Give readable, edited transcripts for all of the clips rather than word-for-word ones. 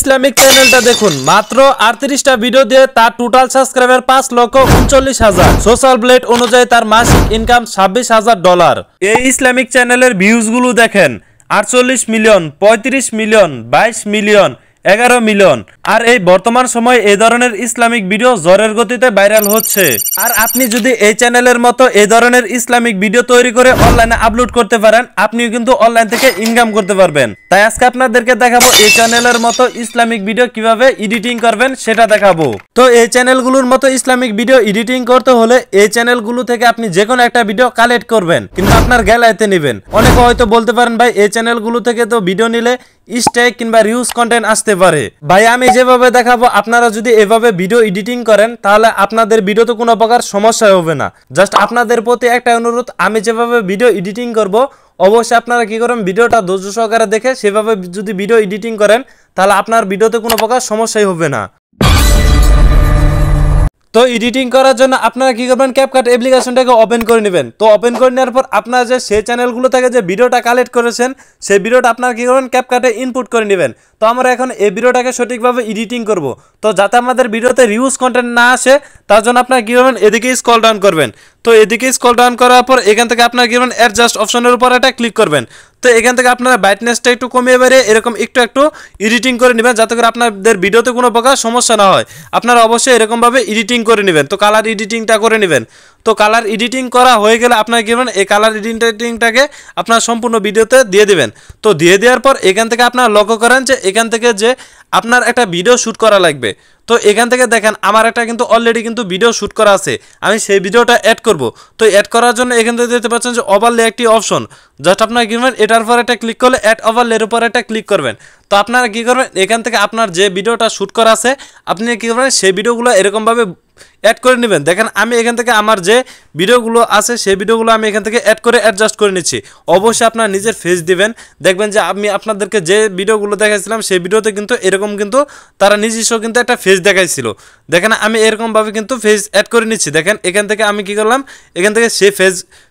Islamic চ্যানেলটা দেখুন, মাত্র 38টা ভিডিও দিয়ে তার টোটাল সাবস্ক্রাইবার 5,39,000। সোশ্যাল ব্লেড অনুযায়ী তার মাসিক ইনকাম $26,000। এই ইসলামিক চ্যানেলের ভিউজগুলো দেখেন, 48 মিলিয়ন, 35 মিলিয়ন, 22 মিলিয়ন, 11 মিলিয়ন। আর এই বর্তমান সময়ে এই ধরনের ইসলামিক ভিডিও ঝড়ের গতিতে ভাইরাল হচ্ছে। আর আপনি যদি এই চ্যানেলের মতো এই ধরনের ইসলামিক ভিডিও তৈরি করে অনলাইনে আপলোড করতে পারেন, আপনিও কিন্তু অনলাইন থেকে ইনকাম করতে পারবেন। তাই আজকে আপনাদেরকে দেখাবো এই চ্যানেলের মতো ইসলামিক ভিডিও কিভাবে এডিটিং করবেন সেটা দেখাবো। তো এই চ্যানেলগুলোর মতো ইসলামিক ভিডিও এডিটিং করতে হলে এই চ্যানেলগুলো থেকে আপনি যে কোনো একটা ভিডিও কালেক্ট করবেন, কিন্তু আপনার গ্যালারিতে নেবেন। অনেকে হয়তো বলতে পারেন, ভাই এই চ্যানেলগুলো থেকে তো ভিডিও নিলে স্ট্যাক কিংবা রিউজ কন্টেন্ট আসতে পারে। ভাই আমি যেভাবে দেখাবো আপনারা যদি এভাবে ভিডিও এডিটিং করেন তাহলে আপনাদের ভিডিওতে কোনো প্রকার সমস্যা হবে না। জাস্ট আপনাদের প্রতি একটা অনুরোধ, আমি যেভাবে ভিডিও এডিটিং করব অবশ্যই আপনারা কি করেন, ভিডিওটা ধৈর্য সহকারে দেখে সেভাবে যদি ভিডিও এডিটিং করেন তাহলে আপনার ভিডিওতে কোনো প্রকার সমস্যাই হবে না। তো এডিটিং করার জন্য আপনারা কি করবেন, ক্যাপকাট অ্যাপ্লিকেশনটাকে ওপেন করে নেবেন। তো ওপেন করে নেওয়ার পর আপনারা যে সেই চ্যানেলগুলো থেকে যে ভিডিওটা কালেক্ট করেছেন সেই ভিডিওটা আপনারা কি করবেন, ক্যাপকাটে ইনপুট করে নেবেন। তো আমরা এখন এই ভিডিওটাকে সঠিকভাবে এডিটিং করব। তো যাতে আমাদের ভিডিওতে রিউজ কন্টেন্ট না আসে তার জন্য আপনারা কি করবেন, এদিকে স্ক্রল ডাউন করবেন। তো এদিকে স্ক্রল ডাউন করার পর এখান থেকে আপনারা কি করবেন, অ্যাডজাস্ট অপশনের উপর একটা ক্লিক করবেন। তো এখান থেকে আপনারা ব্রাইটনেসটা একটু কমিয়ে বেরিয়ে এরকম একটু এডিটিং করে নেবেন, যাতে করে আপনাদের ভিডিওতে কোনো প্রকার সমস্যা না হয়। আপনারা অবশ্যই এরকমভাবে এডিটিং করে নেবেন। তো কালার এডিটিংটা করে নেবেন। তো কালার এডিটিং করা হয়ে গেলে আপনারা কি করবেন, এই কালার এডিটিংটাকে আপনারা সম্পূর্ণ ভিডিওতে দিয়ে দেবেন। তো দিয়ে দেওয়ার পর এখান থেকে আপনারা লক্ষ্য করেন যে এখান থেকে যে আপনার একটা ভিডিও শ্যুট করা লাগবে। তো এখান থেকে দেখেন আমার একটা কিন্তু অলরেডি কিন্তু ভিডিও শ্যুট করা আছে, আমি সেই ভিডিওটা অ্যাড করব। তো অ্যাড করার জন্য এখান থেকে দেখতে পাচ্ছেন যে ওভারলে একটি অপশন, জাস্ট আপনারা কি করবেন, এটার উপর একটা ক্লিক করলে অ্যাড ওভারলের উপর একটা ক্লিক করবেন। তো আপনারা কি করবেন, এখান থেকে আপনার যে ভিডিওটা শ্যুট করা আছে আপনি কি করবেন, সেই ভিডিওগুলো এরকমভাবে অ্যাড করে নেবেন। দেখেন আমি এখান থেকে আমার যে ভিডিওগুলো আছে সেই ভিডিওগুলো আমি এখান থেকে অ্যাড করে অ্যাডজাস্ট করে নিচ্ছি। অবশ্যই আপনার নিজের ফেস দিবেন, দেখবেন যে আমি আপনাদেরকে যে ভিডিওগুলো দেখাইছিলাম সেই ভিডিওতে কিন্তু এরকম কিন্তু তারা নিজস্ব কিন্তু একটা ফেস দেখাইছিল। দেখেন আমি এরকমভাবে কিন্তু ফেস অ্যাড করে নিচ্ছি। দেখেন এখান থেকে আমি কি করলাম, এখান থেকে সেই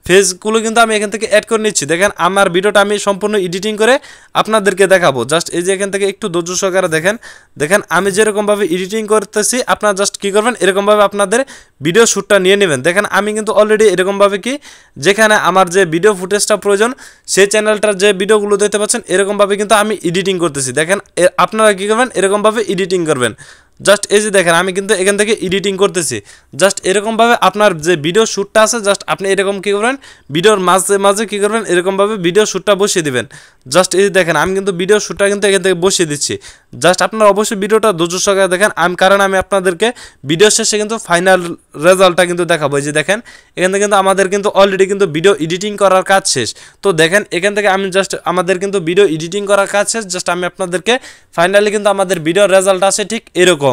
ফেসগুলো কিন্তু আমি এখান থেকে অ্যাড করে নিচ্ছি। দেখেন আমার ভিডিওটা আমি সম্পূর্ণ এডিটিং করে আপনাদেরকে দেখাবো। জাস্ট এই যে এখান থেকে একটু ধৈর্য সহকারে দেখেন আমি যেরকমভাবে এডিটিং করতেছি আপনারা জাস্ট কী করবেন, এরকমভাবে আপনাদের ভিডিও শ্যুটটা নিয়ে নেবেন। দেখেন আমি কিন্তু অলরেডি এরকমভাবে কি যেখানে আমার যে ভিডিও ফুটেজটা প্রয়োজন সেই চ্যানেলটার যে ভিডিওগুলো দেখতে পাচ্ছেন এরকমভাবে কিন্তু আমি এডিটিং করতেছি। দেখেন আপনারা কী করবেন, এরকমভাবে এডিটিং করবেন। জাস্ট এই যে দেখেন আমি কিন্তু এখান থেকে এডিটিং করতেছি। জাস্ট এরকমভাবে আপনার যে ভিডিও শ্যুটটা আছে জাস্ট আপনি এরকম কী করবেন, ভিডিওর মাঝে মাঝে কী করবেন, এরকমভাবে ভিডিও শ্যুটটা বসিয়ে দিবেন। জাস্ট এই দেখেন আমি কিন্তু ভিডিও শ্যুটটা কিন্তু এখান থেকে বসিয়ে দিচ্ছি। জাস্ট আপনারা অবশ্যই ভিডিওটা ধৈর্য সহকারে দেখেন, কারণ আমি আপনাদেরকে ভিডিও শেষে কিন্তু ফাইনাল রেজাল্টটা কিন্তু দেখাবো। এই যে দেখেন এখান থেকে কিন্তু আমাদের কিন্তু অলরেডি কিন্তু ভিডিও এডিটিং করার কাজ শেষ। তো দেখেন এখান থেকে আমি জাস্ট আমাদের কিন্তু ভিডিও এডিটিং করার কাজ শেষ। জাস্ট আমি আপনাদেরকে ফাইনালি কিন্তু আমাদের ভিডিওর রেজাল্ট আসে ঠিক এরকম।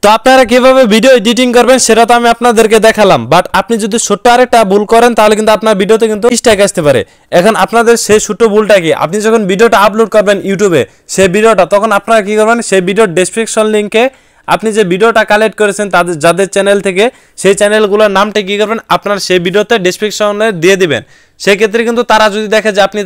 তো আপনারা কিভাবে ভিডিও এডিটিং করবেন সেটা তো আমি আপনাদেরকে দেখালাম, বাট আপনি যদি ছোট্ট আরেকটা ভুল করেন তাহলে কিন্তু আপনার ভিডিওতে কিন্তু স্ট্রাইক আসতে পারে। এখন আপনাদের সেই ছোট্ট ভুলটা কি, আপনি যখন ভিডিওটা আপলোড করবেন ইউটিউবে সেই ভিডিওটা, তখন আপনারা কি করবেন, সেই ভিডিওর ডেসক্রিপশন লিঙ্কে আপনি যে ভিডিওটা কালেক্ট করেছেন তাদের যাদের চ্যানেল থেকে সেই চ্যানেলগুলোর নামটা কী করবেন, আপনার সেই ভিডিওতে ডেসক্রিপশনে দিয়ে দিবেন। সেক্ষেত্রে কিন্তু তারা যদি দেখে যে আপনি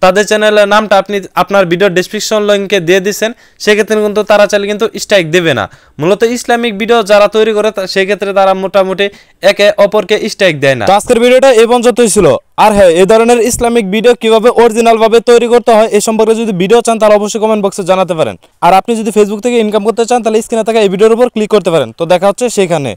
তাদের চ্যানেলের নামটা আপনি আপনার ভিডিও ডেসক্রিপশন লিঙ্কে দিয়ে দিচ্ছেন, সেক্ষেত্রে কিন্তু তারা চাইলে কিন্তু স্ট্রাইক দেবে না। মূলত ইসলামিক ভিডিও যারা তৈরি করে সেক্ষেত্রে তারা মোটামুটি একে অপরকে স্ট্রাইক দেয় না। আজকের ভিডিওটা এই পর্যন্তই ছিল। আর হ্যাঁ, এই ধরনের ইসলামিক ভিডিও কিভাবে অরিজিনাল ভাবে তৈরি করতে হয় এই সম্পর্কে যদি ভিডিও চান তাহলে অবশ্যই কমেন্ট বক্সে জানাতে পারেন। আর আপনি যদি ফেসবুক থেকে ইনকাম করতে চান তাহলে স্ক্রিনে থাকা এই ভিডিওর উপর ক্লিক করতে পারেন। তো দেখা হচ্ছে সেখানে।